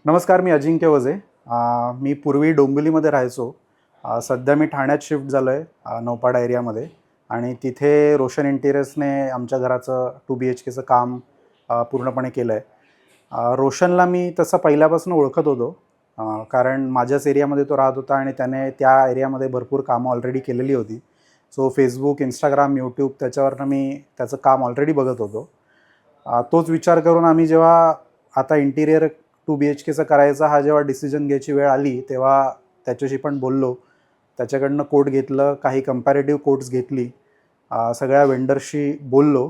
नमस्कार, मी अजिंक्य वझे. मी पूर्वी डोंबिवलीमध्ये राहायचो. सध्या मी ठाण्यात शिफ्ट झालो आहे नौपाडा एरियामध्ये आणि तिथे रोशन इंटिरियर्सने आमच्या घराचं 2 BHKचं काम पूर्णपणे केलं आहे. रोशनला मी तसं पहिल्यापासून ओळखत होतो, कारण माझ्याच एरियामध्ये तो राहत होता आणि त्याने त्या एरियामध्ये भरपूर कामं ऑलरेडी केलेली होती. सो फेसबुक, इंस्टाग्राम, यूट्यूब त्याच्यावरनं मी त्याचं काम ऑलरेडी बघत होतो. तोच विचार करून आम्ही जेव्हा आता इंटिरियर 2 BHKचं करायचा हा जेव्हा डिसिजन घ्यायची वेळ आली, तेव्हा त्याच्याशी पण बोललो. त्याच्याकडनं कोट घेतलं, काही कंपॅरेटिव्ह कोट्स घेतली, सगळ्या वेंडर्सशी बोललो.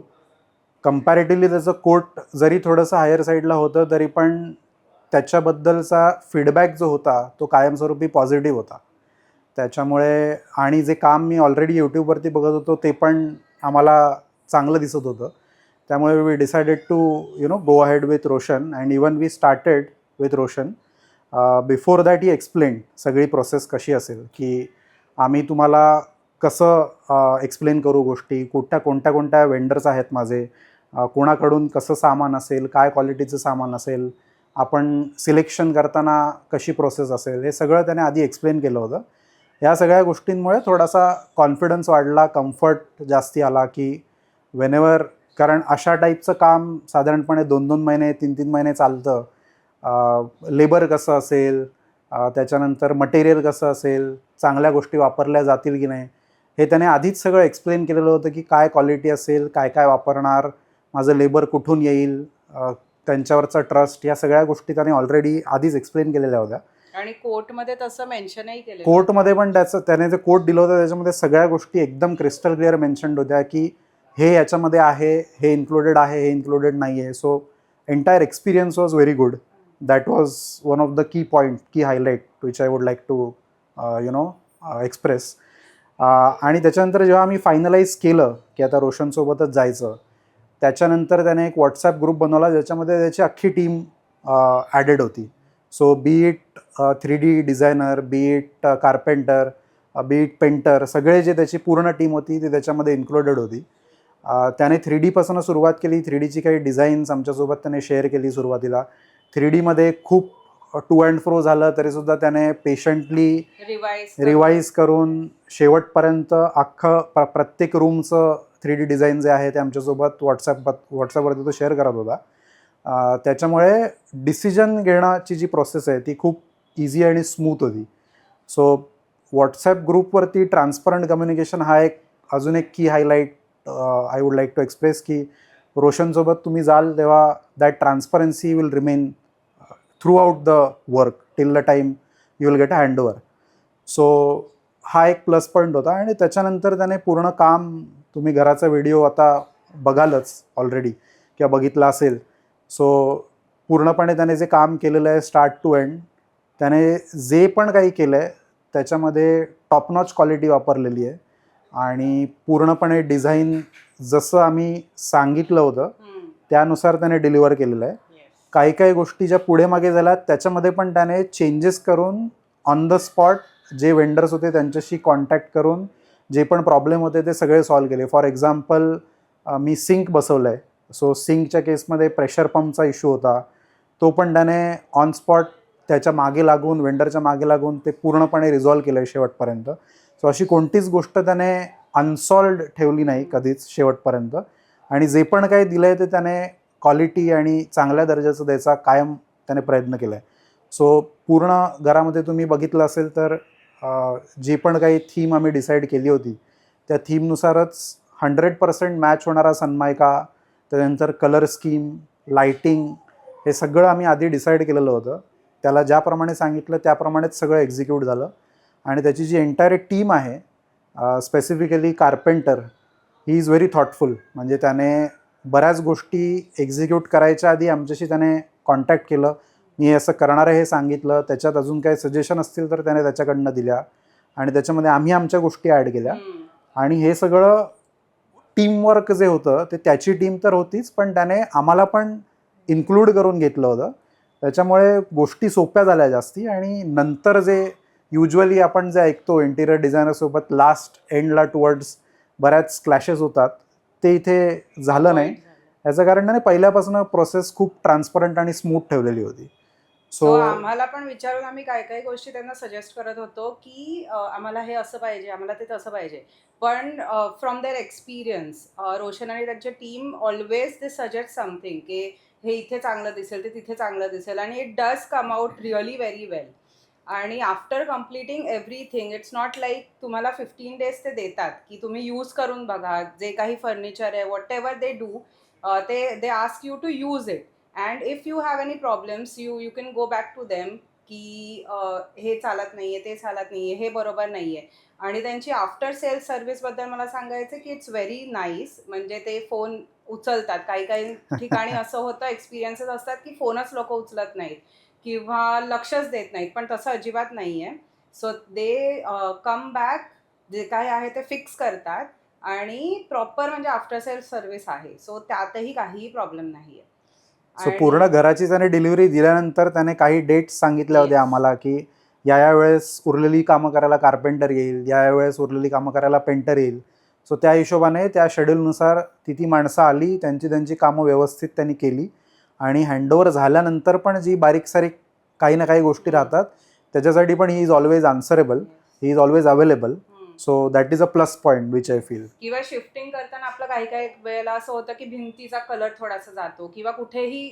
कंपॅरेटिव्हली त्याचं कोट जरी थोडंसं हायर साईडला होतं, तरी पण त्याच्याबद्दलचा फीडबॅक जो होता तो कायमस्वरूपी पॉझिटिव्ह होता. त्याच्यामुळे आणि जे काम मी ऑलरेडी यूट्यूबवरती बघत होतो ते पण आम्हाला चांगलं दिसत होतं. त्यामुळे we decided to go ahead with Roshan and even we started with Roshan. Before that he explain सगळी प्रोसेस कशी असेल, की आम्ही तुम्हाला कसं एक्सप्लेन करू गोष्टी, कोणत्या कोणत्या वेंडर्स आहेत माझे, कोणाकडून कसं सामान असेल, काय क्वालिटीचं सामान असेल, आपण सिलेक्शन करताना कशी प्रोसेस असेल, हे सगळं त्याने आधी एक्सप्लेन केलं होतं. या सगळ्या गोष्टींमुळे थोडासा कॉन्फिडन्स वाढला, कम्फर्ट जास्ती आला, की वेनेवर, कारण अशा टाईपचं काम साधारणपणे 2-2 महिने 3-3 महिने चालतं. लेबर कसं असेल, त्याच्यानंतर मटेरियल कसं असेल, चांगल्या गोष्टी वापरल्या जातील की नाही, हे त्याने आधीच सगळं एक्सप्लेन केलेलं होतं, की काय क्वालिटी असेल, काय काय वापरणार, माझं लेबर कुठून येईल, त्यांच्यावरचा ट्रस्ट, या सगळ्या गोष्टी त्याने ऑलरेडी आधीच एक्सप्लेन केलेल्या होत्या. आणि कोर्टमध्ये तसं मेन्शनही केलं. कोर्टमध्ये पण त्याने जे कोर्ट दिलं होतं त्याच्यामध्ये सगळ्या गोष्टी एकदम क्रिस्टल क्लिअर मेन्शन्ड होत्या, की हे याच्यामध्ये आहे, हे इन्क्लुडेड आहे, हे इन्क्लुडेड नाही आहे. So entire experience was very good. That was one of the key point, key highlight which I would like to express. आणि त्याच्यानंतर जेव्हा आम्ही फायनलाइज केलं की आता रोशनसोबतच जायचं, त्याच्यानंतर त्याने एक व्हॉट्सॲप ग्रुप बनवला ज्याच्यामध्ये त्याची अख्खी टीम ॲडेड होती. So be it 3D designer, be it carpenter, be it painter, सगळे जे त्याची पूर्ण टीम होती ती त्याच्यामध्ये इन्क्लुडेड होती. त्याने 3Dपासून सुरुवात केली. 3Dची काही डिझाईन्स आमच्यासोबत त्याने शेअर केली सुरुवातीला. 3Dमध्ये खूप टू अँड फ्रो झालं तरीसुद्धा त्याने पेशंटली रिवाईज करून शेवटपर्यंत अख्खं प्रत्येक रूमचं 3D डिझाईन जे आहे ते आमच्यासोबत व्हॉट्सॲपवरती तो शेअर करत होता. त्याच्यामुळे डिसिजन घेण्याची जी प्रोसेस आहे ती खूप इझी आणि स्मूथ होती. सो व्हॉट्सॲप ग्रुपवरती ट्रान्सपरंट कम्युनिकेशन हा अजून एक key highlight I would like to express, की रोशनसोबत तुम्ही जाल तेव्हा that transparency will remain throughout the work till the time you will get a handover. So हा एक प्लस पॉईंट होता. आणि त्याच्यानंतर त्याने पूर्ण काम, तुम्ही घराचा व्हिडिओ आता बघालच ऑलरेडी किंवा बघितला असेल. सो पूर्णपणे त्याने जे काम केलेलं आहे स्टार्ट टू एंड, त्याने जे पण काही केलं आहे त्याच्यामध्ये टॉप नॉच क्वालिटी वापरलेली आहे आणि पूर्णपणे डिझाईन जसं आम्ही सांगितलं होतं त्यानुसार त्याने डिलिव्हर केलेलं आहे. काही काही गोष्टी ज्या पुढे मागे झाल्या त्याच्यामध्ये पण त्याने चेंजेस करून on the spot J vendors होते त्यांच्याशी कॉन्टॅक्ट करून जे पण प्रॉब्लेम होते ते सगळे सॉल्व केले. फॉर एक्झाम्पल, मी सिंक बसवलं आहे. सो सिंकच्या केसमध्ये प्रेशर पंपचा इश्यू होता, तो पण त्याने ऑन स्पॉट त्याच्या मागे लागून, वेंडरच्या मागे लागून ते पूर्णपणे रिझॉल्व केलं आहे शेवटपर्यंत. सो अशी कोणतीच गोष्ट त्याने अनसॉल्वड ठेवली नाही कधीच शेवटपर्यंत. आणि जे पण काही दिलं आहे ते त्याने क्वालिटी आणि चांगल्या दर्जाचं द्यायचा कायम त्याने प्रयत्न केला आहे. सो पूर्ण घरामध्ये तुम्ही बघितलं असेल तर जी पण काही थीम आम्ही डिसाईड केली होती त्या थीमनुसारच 100% मॅच होणारा सनमायका, त्यानंतर कलर स्कीम, लाईटिंग, हे सगळं आम्ही आधी डिसाईड केलेलं होतं. त्याला ज्याप्रमाणे सांगितलं त्याप्रमाणेच सगळं एक्झिक्यूट झालं. आणि त्याची जी एंटायर टीम आहे, specifically carpenter, he is very thoughtful. म्हणजे त्याने बऱ्याच गोष्टी एक्झिक्यूट करायच्या आधी आमच्याशी त्याने कॉन्टॅक्ट केलं, मी असं करणार आहे हे सांगितलं, त्याच्यात अजून काही सजेशन असतील तर त्याने त्याच्याकडनं दिल्या आणि त्याच्यामध्ये आम्ही आमच्या गोष्टी ॲड केल्या. आणि हे सगळं टीमवर्क जे होतं ते त्याची टीम तर होतीच, पण त्याने आम्हाला पण इन्क्लूड करून घेतलं होतं. त्याच्यामुळे गोष्टी सोप्या झाल्या जास्ती. आणि नंतर जे युजली आपण जे ऐकतो इंटिरियर डिझायनरसोबत लास्ट एंडला टुवर्ड्स बऱ्याच क्लॅशेस होतात, ते इथे झालं नाही. याचं कारण त्याने पहिल्यापासून प्रोसेस खूप ट्रान्सपरंट आणि स्मूथ ठेवलेली होती. सो आम्हाला पण विचारून आम्ही काय काय गोष्टी त्यांना सजेस्ट करत होतो की आम्हाला हे असं पाहिजे, आम्हाला ते तसं पाहिजे. पण फ्रॉम देअर एक्सपिरियन्स रोशन आणि त्यांची team always they suggest something की हे इथे चांगलं दिसेल, ते तिथे चांगलं दिसेल, आणि it does come out really very well. आणि after completing everything, it's not like तुम्हाला 15 डेज ते देतात की तुम्ही यूज करून बघा, जे काही फर्निचर आहे, whatever they do, they ask you to use it. And if you have any problems, you can go back to them की हे चालत नाही आहे, ते चालत नाही आहे, हे बरोबर नाही आहे. आणि त्यांची आफ्टर सेल्स सर्व्हिसबद्दल मला सांगायचं की इट्स व्हेरी नाईस. म्हणजे ते फोन उचलतात. काही काही ठिकाणी असं होतं, एक्सपिरियन्सेस असतात की फोनच लोक उचलत नाहीत किंवा लक्षच देत नाहीत, पण तसं अजिबात नाही आहे. सो दे कम बॅक, जे काय आहे ते फिक्स करतात, आणि प्रॉपर म्हणजे आफ्टर सेल्स सर्व्हिस आहे. सो त्यातही काहीही प्रॉब्लेम नाही आहे. सो पूर्ण घराची त्याने डिलिव्हरी दिल्यानंतर त्याने काही डेट्स सांगितल्या होत्या Yes. आम्हाला की या वेळेस उरलेली कामं करायला कार्पेंटर येईल, या वेळेस उरलेली कामं करायला पेंटर येईल. सो त्या हिशोबाने त्या शेड्यूलनुसार ती माणसं आली, त्यांची त्यांची कामं व्यवस्थित त्यांनी केली. आणि हँडओव्हर झाल्यानंतर पण जी बारीक सारीक काही ना काही गोष्टी राहतात त्याच्यासाठी पण he is always answerable, he is always available. So that is a plus point which I feel. किंवा शिफ्टिंग करताना आपलं काही काही वेळेला असं होतं की भिंतीचा कलर थोडासा जातो किंवा कुठेही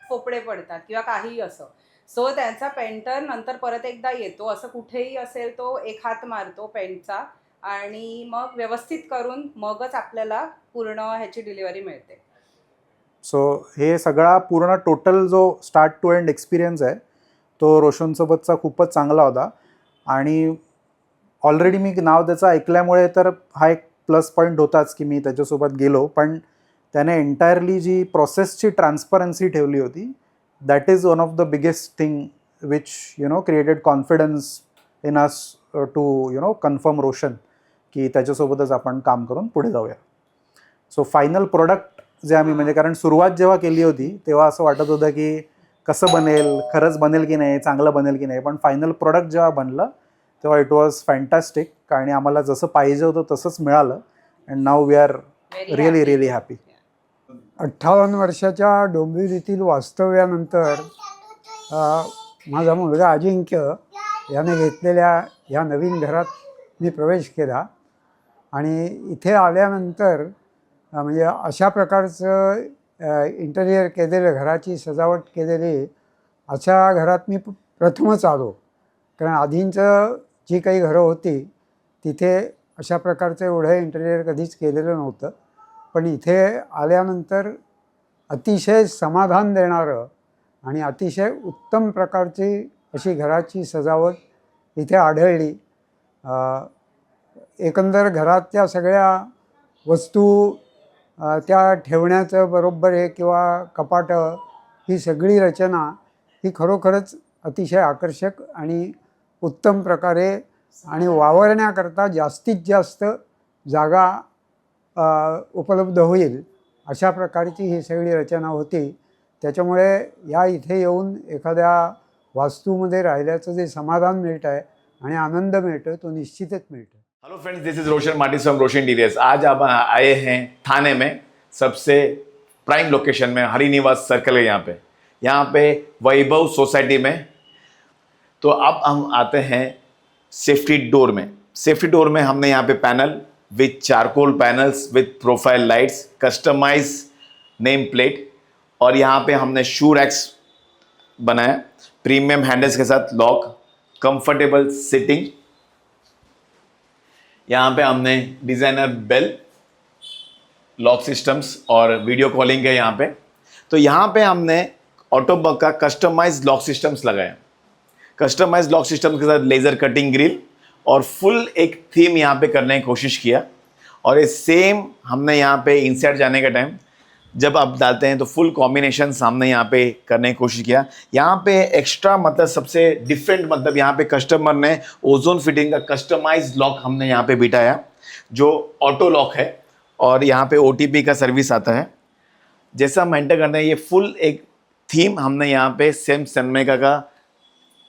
पोपडे पडतात किंवा काहीही असं. सो त्यांचा पेंटर नंतर परत एकदा येतो, असं कुठेही असेल तो एक हात मारतो पेंटचा, आणि मग व्यवस्थित करून मगच आपल्याला पूर्ण ह्याची डिलिव्हरी मिळते. सो हे सगळा पूर्ण टोटल जो स्टार्ट टू एंड एक्सपिरियन्स आहे तो रोशनसोबतचा खूपच चांगला होता. आणि ऑलरेडी मी नाव त्याचं ऐकल्यामुळे तर हा एक प्लस पॉईंट होताच की मी त्याच्यासोबत गेलो. पण त्याने एंटायरली जी प्रोसेसची ट्रान्सपरन्सी ठेवली होती, that is one of the biggest thing which created confidence in us to confirm Roshan की त्याच्यासोबतच आपण काम करून पुढे जाऊया. सो फायनल प्रोडक्ट जे आम्ही म्हणजे कारण सुरुवात जेव्हा केली होती तेव्हा असं वाटत होतं की कसं बनेल, खरंच बनेल की नाही, चांगलं बनेल की नाही. पण फायनल प्रोडक्ट जेव्हा बनलं तेव्हा इट वॉज फॅन्टॅस्टिक. आणि आम्हाला जसं पाहिजे होतं तसंच मिळालं. And now we are really really happy. 58 वर्षाच्या डोंबिवलीतील वास्तव्यानंतर माझा मुलगा अजिंक्य याने घेतलेल्या ह्या नवीन घरात मी प्रवेश केला. आणि इथे आल्यानंतर म्हणजे अशा प्रकारचं इंटेरियर केलेलं, घराची सजावट केलेली अशा घरात मी प्रथमच आलो. कारण आधींचं जी काही घरं होती तिथे अशा प्रकारचं एवढं इंटेरियर कधीच केलेलं नव्हतं. पण इथे आल्यानंतर अतिशय समाधान देणारं आणि अतिशय उत्तम प्रकारची अशी घराची सजावट इथे आढळली. एकंदर घरातल्या सगळ्या वस्तू त्या ठेवण्याचं बरोबर आहे किंवा कपाटं, ही सगळी रचना ही खरोखरच अतिशय आकर्षक आणि उत्तम प्रकारे आणि वावरण्याकरता जास्तीत जास्त जागा उपलब्ध होईल अशा प्रकारची ही सगळी रचना होती. त्याच्यामुळे या इथे येऊन एखाद्या वास्तूमध्ये राहिल्याचं जे समाधान मिळत आहे आणि आनंद मिळतो तो निश्चितच मिळतो. Hello friends, this is Roshan Martin's from Roshan interiors. आज आप आए हैं थाने में, सबसे प्राइम लोकेशन में, हरिनिवास सर्कल है यहाँ पे वैभव सोसाइटी में. तो अब हम आते हैं सेफ्टी डोर में. सेफ्टी डोर में हमने यहाँ पे panel with charcoal panels with profile lights, customise name plate, और यहाँ पे हमने शू रैक्स बनाया प्रीमियम हैंडल्स के साथ, लॉक, कंफर्टेबल सिटिंग. यहाँ पे हमने डिज़ाइनर बेल, लॉक सिस्टम्स और वीडियो कॉलिंग है यहाँ पे. तो यहाँ पे हमने ऑटोबक का कस्टमाइज लॉक सिस्टम्स लगाया. कस्टमाइज लॉक सिस्टम के साथ लेज़र कटिंग ग्रिल और फुल एक थीम यहाँ पे करने की कोशिश किया. और ये सेम हमने यहाँ पे इंसर्ट जाने का टाइम जब आप डालते हैं तो फुल कॉम्बिनेशन हमने यहाँ पे करने की कोशिश किया. यहाँ पे एक्स्ट्रा मतलब सबसे डिफरेंट मतलब यहाँ पे कस्टमर ने ओजोन फिटिंग का कस्टमाइज लॉक हमने यहाँ पे बिठाया जो ऑटो लॉक है, और यहाँ पे OTP का सर्विस आता है. जैसा हम एंटर करते हैं ये फुल एक थीम हमने यहाँ पे सेम सनमाइका का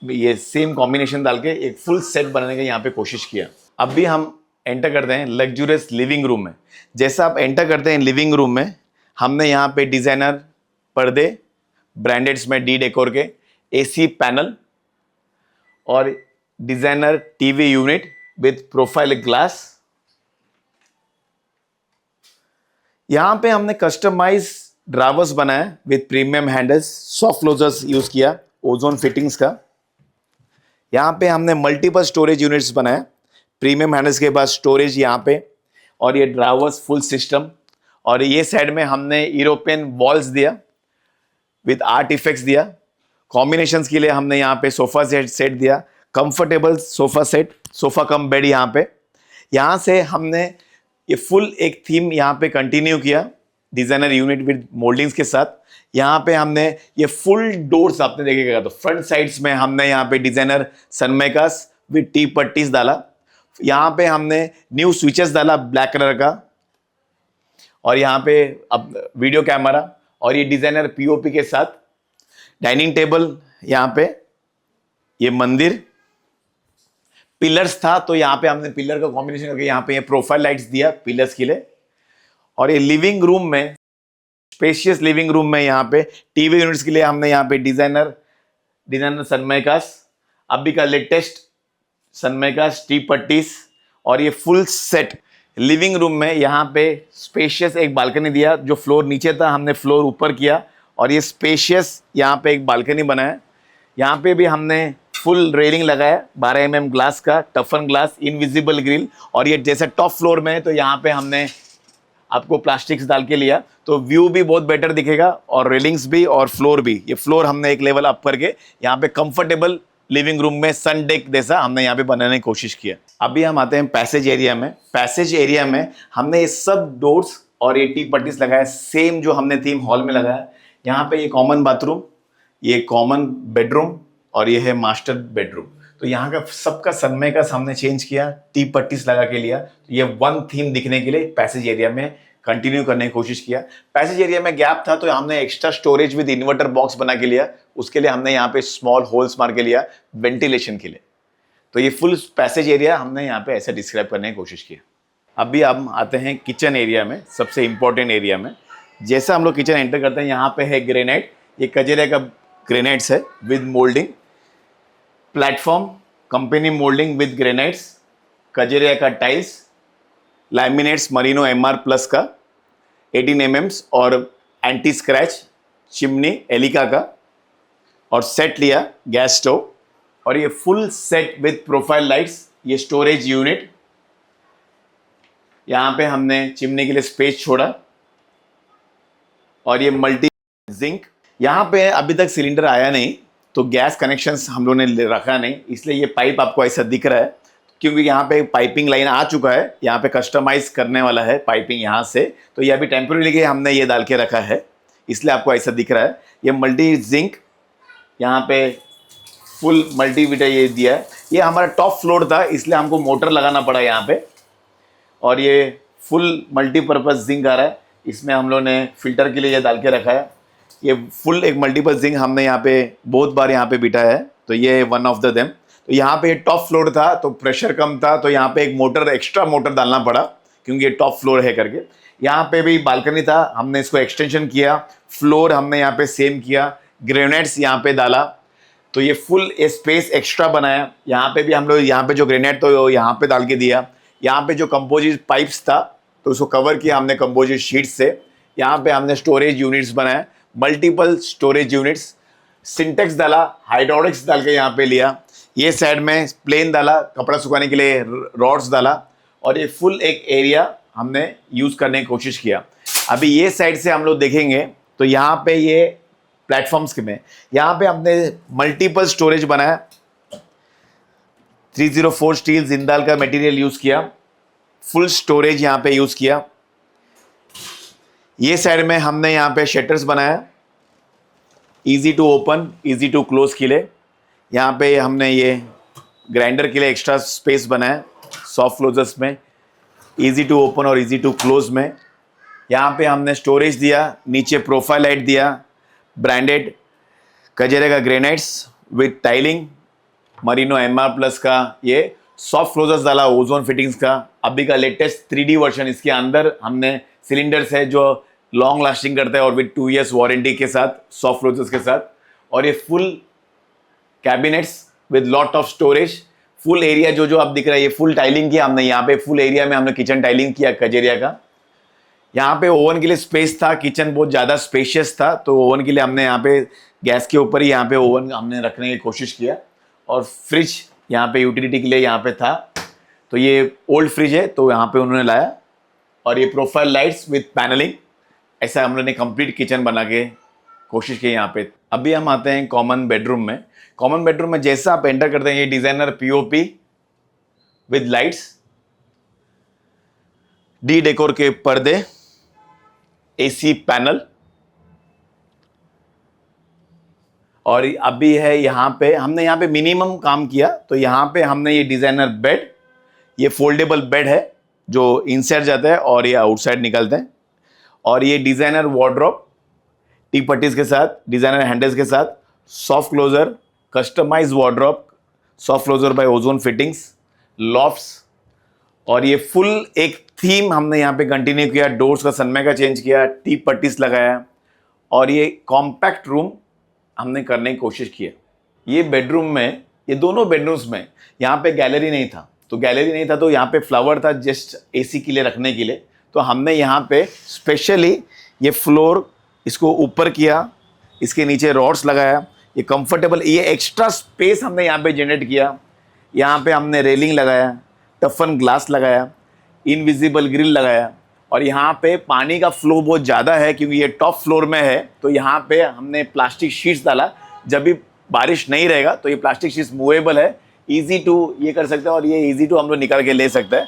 ये सेम कॉम्बिनेशन डाल के एक फुल सेट बनाने का यहाँ पे कोशिश किया. अब भी हम एंटर करते हैं लग्जूरियस लिविंग रूम में. जैसा आप एंटर करते हैं लिविंग रूम में, हमने यहाँ पे डिज़ाइनर पर्दे ब्रांडेड्स में डी डेकोर के AC पैनल और designer TV unit with profile glass. यहां पे हमने कस्टमाइज ड्रावर्स बनाया with premium handles, soft closures use किया ओजोन फिटिंग्स का। यहां पे हमने मल्टीपल स्टोरेज यूनिट्स बनाए, प्रीमियम हैंडल्स के बाद स्टोरेज यहां पे, और ये ड्रावर्स फुल सिस्टम। और ये साइड में हमने यूरोपियन वॉल्स दिया विथ आर्ट इफेक्ट्स दिया। कॉम्बिनेशंस के लिए हमने यहाँ पे सोफा सेट दिया, comfortable sofa set, sofa cum bed यहाँ पे। यहाँ से हमने ये फुल एक थीम यहाँ पे कंटिन्यू किया डिजाइनर यूनिट विद मोल्डिंग्स के साथ। यहाँ पे हमने ये फुल डोर्स आपने देखेगा तो फ्रंट साइड्स में हमने यहाँ पे डिजाइनर सनमाइकास विद टी पट्टीज डाला। यहाँ पे हमने न्यू स्विचेस डाला ब्लैक कलर का, और यहाँ पे अब वीडियो कैमरा और ये डिजाइनर पीओपी के साथ। डाइनिंग टेबल यहाँ पे, ये मंदिर पिलर्स था तो यहाँ पे हमने पिलर का कॉम्बिनेशन करके यहाँ पे ये प्रोफाइल लाइट्स दिया पिलर्स के लिए। और ये लिविंग रूम में, स्पेशियस लिविंग रूम में यहाँ पे टीवी यूनिट्स के लिए हमने यहाँ पे डिजाइनर सनमाइकास, अभी का लेटेस्ट सनमाइकास टी पट्टीज, और ये फुल सेट लिविंग रूम में यहाँ पे स्पेशियस एक बालकनी दिया। जो फ्लोर नीचे था हमने फ्लोर ऊपर किया, और ये स्पेशियस यहाँ पे एक बालकनी बनाया। यहाँ पे भी हमने फुल रेलिंग लगाया 12 mm ग्लास का, टफन ग्लास, इनविजिबल ग्रिल। और ये जैसे टॉप फ्लोर में है तो यहाँ पे हमने आपको प्लास्टिक्स डाल के लिया तो व्यू भी बहुत बेटर दिखेगा, और रेलिंग्स भी और फ्लोर भी। ये फ्लोर हमने एक लेवल अप करके यहाँ पे कंफर्टेबल लिविंग रूम में सन डेक जैसा हमने यहाँ पे बनाने की कोशिश किया। अभी हम आते हैं पैसेज एरिया में। पैसेज एरिया में हमने ये सब डोर्स और ये टी पट्टीज लगाया, सेम जो हमने थीम हॉल में लगाया। यहाँ पे ये कॉमन बाथरूम, ये कॉमन बेडरूम, और ये है मास्टर बेडरूम। तो यहाँ का सबका सनमाइकास हमने चेंज किया, टी पट्टीज लगा के लिया। तो ये वन थीम दिखने के लिए पैसेज एरिया में कंटिन्यू करने की कोशिश किया। पैसेज एरिया में गैप था तो हमने extra storage with inverter box बना के लिया। उसके लिए हमने यहाँ पे स्मॉल होल्स मार के लिया वेंटिलेशन के लिए। तो ये फुल पैसेज एरिया हमने यहाँ पे ऐसे डिस्क्राइब करने की कोशिश किया। अभी हम आते हैं किचन एरिया में, सबसे इंपॉर्टेंट एरिया में। जैसा हम लोग किचन एंटर करते हैं, यहाँ पे है ग्रेनाइट, ये कजेरे का ग्रेनाइट्स है with moulding, platform company moulding with granites, Kajaria का tiles, laminates Merino MR plus का 18 mm और एंटी स्क्रैच चिमनी एलिका का, और सेट लिया गैस स्टोव। और ये full set with profile lights, ये स्टोरेज यूनिट। यहाँ पे हमने चिमनी के लिए स्पेस छोड़ा, और ये मल्टी जिंक। यहाँ पे अभी तक सिलेंडर आया नहीं तो गैस कनेक्शंस हम लोगों ने रखा नहीं, इसलिए ये पाइप आपको ऐसा दिख रहा है, क्योंकि यहाँ पे पाइपिंग लाइन आ चुका है। यहाँ पे कस्टमाइज करने वाला है पाइपिंग यहाँ से, तो ये अभी टेम्पररी हमने ये डाल के रखा है, इसलिए आपको ऐसा दिख रहा है। ये मल्टी जिंक, यहाँ पे फुल मल्टीमीटर ये दिया है। ये हमारा टॉप फ्लोर था इसलिए हमको मोटर लगाना पड़ा यहाँ पे। और ये फुल मल्टीपर्पज़ जिंक आ रहा है, इसमें हम लोग ने फिल्टर के लिए ये डाल के रखा है। ये फुल एक मल्टीपल जिंक हमने यहाँ पे बहुत बार यहाँ पे बिठाया है, तो ये वन ऑफ द देम। तो यहाँ पे टॉप फ्लोर था तो प्रेशर कम था, तो यहाँ पे एक मोटर, एक्स्ट्रा मोटर डालना पड़ा क्योंकि ये टॉप फ्लोर है करके। यहाँ पे भी बालकनी था, हमने इसको एक्सटेंशन किया। फ्लोर हमने यहाँ पे सेम किया, ग्रेनाइट्स यहाँ पे डाला, तो ये फुल स्पेस एक्स्ट्रा बनाया। यहाँ पे भी हम लोग यहाँ पे जो ग्रेनाइट तो यहाँ पे डाल के दिया। यहाँ पे जो कंपोजिट पाइप्स था तो उसको कवर किया हमने कंपोजिट शीट से। यहाँ पे हमने स्टोरेज यूनिट्स बनाए, मल्टीपल स्टोरेज यूनिट्स, सिंटेक्स डाला, हाइड्रोलिक्स डाल के यहाँ पे लिया। ये साइड में प्लेन डाला, कपड़ा सुखाने के लिए रॉड्स डाला, और ये फुल एक एरिया हमने यूज़ करने की कोशिश किया। अभी ये साइड से हम लोग देखेंगे तो यहाँ पे ये प्लेटफॉर्म्स में यहाँ पे हमने मल्टीपल स्टोरेज बनाया। 304 स्टील जिंदाल का मटेरियल यूज़ किया, फुल स्टोरेज यहाँ पे यूज़ किया। ये साइड में हमने यहाँ पे शटर्स बनाया, easy to open easy to close के लिए। यहाँ पे हमने ये ग्राइंडर के लिए एक्स्ट्रा स्पेस बनाया सॉफ्ट क्लोजर्स में, इजी टू ओपन और इजी टू क्लोज में। यहाँ पे हमने स्टोरेज दिया, नीचे प्रोफाइल लाइट दिया, ब्रांडेड कजेरे का granites with tiling, Merino MR plus का ये सॉफ्ट क्लोजर्स डाला, ओजोन फिटिंग्स का। अभी का लेटेस्ट 3D वर्जन, इसके अंदर हमने सिलेंडर्स है जो लॉन्ग लास्टिंग करता है और विद 2 years वारंटी के साथ, सॉफ्ट क्लोजर्स के साथ। और ये full cabinets with lot of storage, full area जो जो आप दिख रहा है ये फुल टाइलिंग किया हमने, यहाँ पे फुल एरिया में हमने किचन टाइलिंग किया कजेरिया का। यहाँ पे ओवन के लिए स्पेस था, किचन बहुत ज़्यादा स्पेशियस था, तो ओवन के लिए हमने यहाँ पे गैस के ऊपर ही यहाँ पे ओवन हमने रखने की कोशिश किया। और फ्रिज यहाँ पे यूटिलिटी के लिए यहाँ पे था, तो ये ओल्ड फ्रिज है तो यहाँ पे उन्होंने लाया। और ये प्रोफाइल लाइट्स विथ पैनलिंग, ऐसा हम लोगों ने कंप्लीट किचन बना के कोशिश की यहाँ पे। अभी हम आते हैं कॉमन बेडरूम में। कॉमन बेडरूम में जैसा आप एंटर करते हैं ये designer POP with lights, D decor के पर्दे, एसी पैनल, और अभी है यहाँ पे हमने यहाँ पे मिनिमम काम किया। तो यहाँ पे हमने ये डिजाइनर बेड, ये फोल्डेबल बेड है जो इनसाइड जाता है और ये आउटसाइड निकलते हैं। और ये डिजाइनर वार्डरोब टी पट्टीज के साथ, डिजाइनर हैंडल्स के साथ, soft closure, customise wardrobe, soft closure by Ozone fittings, lofts. और ये फुल एक थीम हमने यहाँ पे कंटिन्यू किया, डोर्स का सनमाइका चेंज किया, टी पट्टीज लगाया, और ये कॉम्पैक्ट रूम हमने करने की कोशिश किया। ये बेडरूम में, ये दोनों बेडरूम्स में यहाँ पे गैलरी नहीं था, तो यहाँ पे फ्लावर था जस्ट एसी के लिए रखने के लिए। तो हमने यहाँ पे स्पेशली ये फ्लोर इसको ऊपर किया, इसके नीचे रॉड्स लगाया, ये कंफर्टेबल, ये एक्स्ट्रा स्पेस हमने यहाँ पे जनरेट किया। यहाँ पे हमने रेलिंग लगाया, टफन ग्लास लगाया, इनविजिबल ग्रिल लगाया। और यहाँ पे पानी का फ्लो बहुत ज़्यादा है क्योंकि ये टॉप फ्लोर में है, तो यहाँ पे हमने प्लास्टिक शीट्स डाला। जब भी बारिश नहीं रहेगा तो ये प्लास्टिक शीट्स मूवेबल है, इजी टू ये कर सकते हैं, और ये इजी टू हम लोग निकाल के ले सकते हैं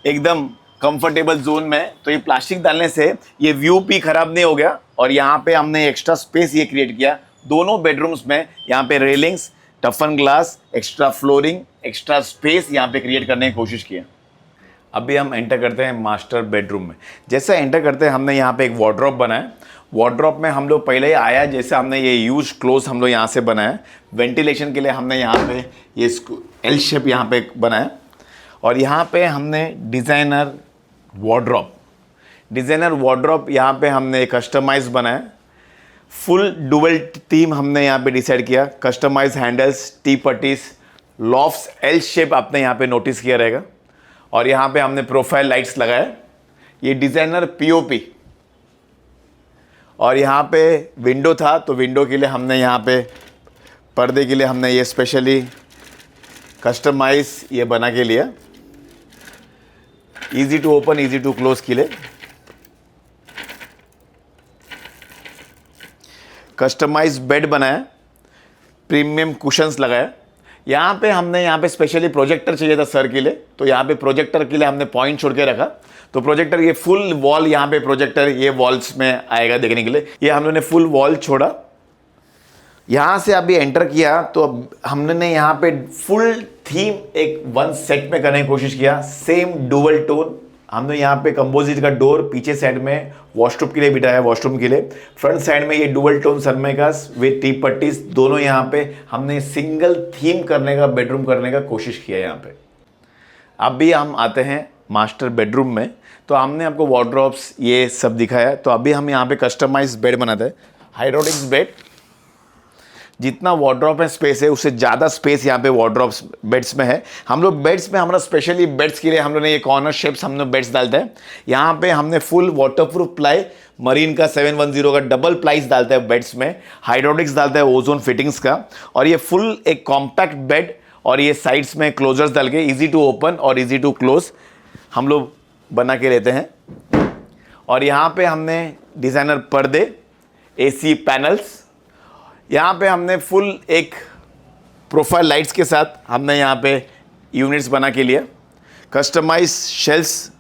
एकदम कंफर्टेबल जोन में। तो ये प्लास्टिक डालने से ये व्यू भी खराब नहीं हो गया। और यहाँ पे हमने एक्स्ट्रा स्पेस ये क्रिएट किया दोनों बेडरूम्स में। यहाँ पे रेलिंग्स, टफन glass, extra flooring, extra space यहाँ पे क्रिएट करने की कोशिश किया। अभी हम एंटर करते हैं मास्टर बेडरूम में। जैसे एंटर करते हैं हमने यहाँ पे एक वार्डरोब बनाया। वार्डरोब में हम लोग पहले ही आया, जैसे हमने ये यूज क्लोज हम लोग यहाँ से बनाया। वेंटिलेशन के लिए हमने यहाँ पे ये एल शेप यहाँ पे बनाया। और यहाँ पे हमने डिज़ाइनर वार्डरोब यहाँ पे हमने कस्टमाइज बनाया। फुल डुअल थीम हमने यहाँ पे डिसाइड किया, कस्टमाइज हैंडल्स, टी पट्टीज, लॉफ्ट्स, एल शेप आपने यहाँ पे नोटिस किया रहेगा। और यहाँ पे हमने प्रोफाइल लाइट्स लगाया, ये डिज़ाइनर पीओपी। और यहाँ पे विंडो था, तो विंडो के लिए हमने यहाँ पे पर्दे के लिए हमने ये स्पेशली कस्टमाइज ये बना के लिया, easy to open, easy to close के लिए। कस्टमाइज बेड बनाया, प्रीमियम कुशन्स लगाया। यहाँ पे हमने यहाँ पे स्पेशली प्रोजेक्टर चाहिए था सर के लिए, तो यहाँ पे प्रोजेक्टर के लिए हमने पॉइंट छोड़ के रखा। तो प्रोजेक्टर ये फुल वॉल, यहाँ पे प्रोजेक्टर ये वॉल्स में आएगा देखने के लिए, ये हम लोगों ने फुल वॉल छोड़ा। यहाँ से अभी एंटर किया तो अब हमने यहाँ पे फुल थीम एक वन सेट में करने की कोशिश किया, सेम डुअल टोन। हमने यहाँ पे कंपोजिट का डोर पीछे साइड में वॉशरूम के लिए बिठाया, वॉशरूम के लिए। फ्रंट साइड में ये डुअल टोन सनमाइकास विद टी पट्टीज, दोनों यहाँ पे हमने सिंगल थीम करने का, बेडरूम करने का कोशिश किया यहाँ पे। अभी हम आते हैं मास्टर बेडरूम में। तो हमने आपको वार्डरोब्स ये सब दिखाया, तो अभी हम यहाँ पे कस्टमाइज बेड बनाते हैं। हाइड्रोलिक्स बेड, जितना वार्डरोब में स्पेस है उससे ज़्यादा स्पेस यहाँ पे वार्डरोब्स बेड्स में है। हम लोग बेड्स में, हमारा स्पेशली बेड्स के लिए हम लोग ने ये कॉर्नर शेप्स हम लोग बेड्स डालते हैं। यहाँ पे हमने फुल वाटरप्रूफ प्लाई, मरीन का 710 का डबल प्लाईज डालता है बेड्स में, हाइड्रोलिक्स डालता है ओजोन फिटिंग्स का। और ये फुल एक कॉम्पैक्ट बेड, और ये साइड्स में क्लोजर्स डाल के इजी टू ओपन और इजी टू क्लोज हम लोग बना के लेते हैं। और यहाँ पे हमने डिज़ाइनर पर्दे, एसी पैनल्स, यहाँ पे हमने फुल एक प्रोफाइल लाइट्स के साथ हमने यहाँ पे यूनिट्स बना के लिया। कस्टमाइज शेल्फ्स,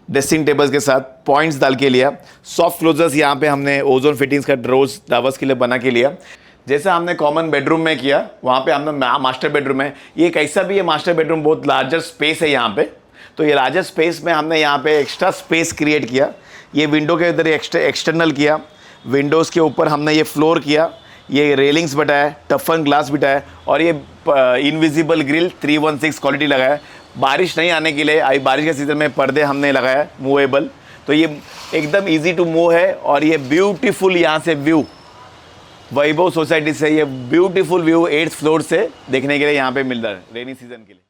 ड्रेसिंग टेबल्स के साथ पॉइंट्स डाल के लिया। सॉफ्ट क्लोजर्स यहाँ पे हमने ओजोन फिटिंग्स का ड्रोज डावर्स के लिए बना के लिया। जैसा हमने कॉमन बेडरूम में किया, वहाँ पे हमने मास्टर बेडरूम है। ये कैसा भी है मास्टर बेडरूम, बहुत लार्जर स्पेस है यहाँ पे। तो ये लार्जर स्पेस में हमने यहाँ पे एक्स्ट्रा स्पेस क्रिएट किया। ये विंडो के इधर एक्सटर्नल किया, विंडोज़ के ऊपर हमने ये फ्लोर किया, ये रेलिंग्स बिठाया, टफन ग्लास बिठाया, और ये इनविजिबल ग्रिल 316 क्वालिटी लगाया। बारिश नहीं आने के लिए, अभी बारिश के सीज़न में पर्दे हमने लगाया मूवेबल, तो ये एकदम इजी टू मूव है। और ये ब्यूटीफुल यहाँ से व्यू वैभव सोसाइटी से ये ब्यूटीफुल व्यू 8th फ्लोर से देखने के लिए यहाँ पे मिल रहा है रेनी सीजन के लिए।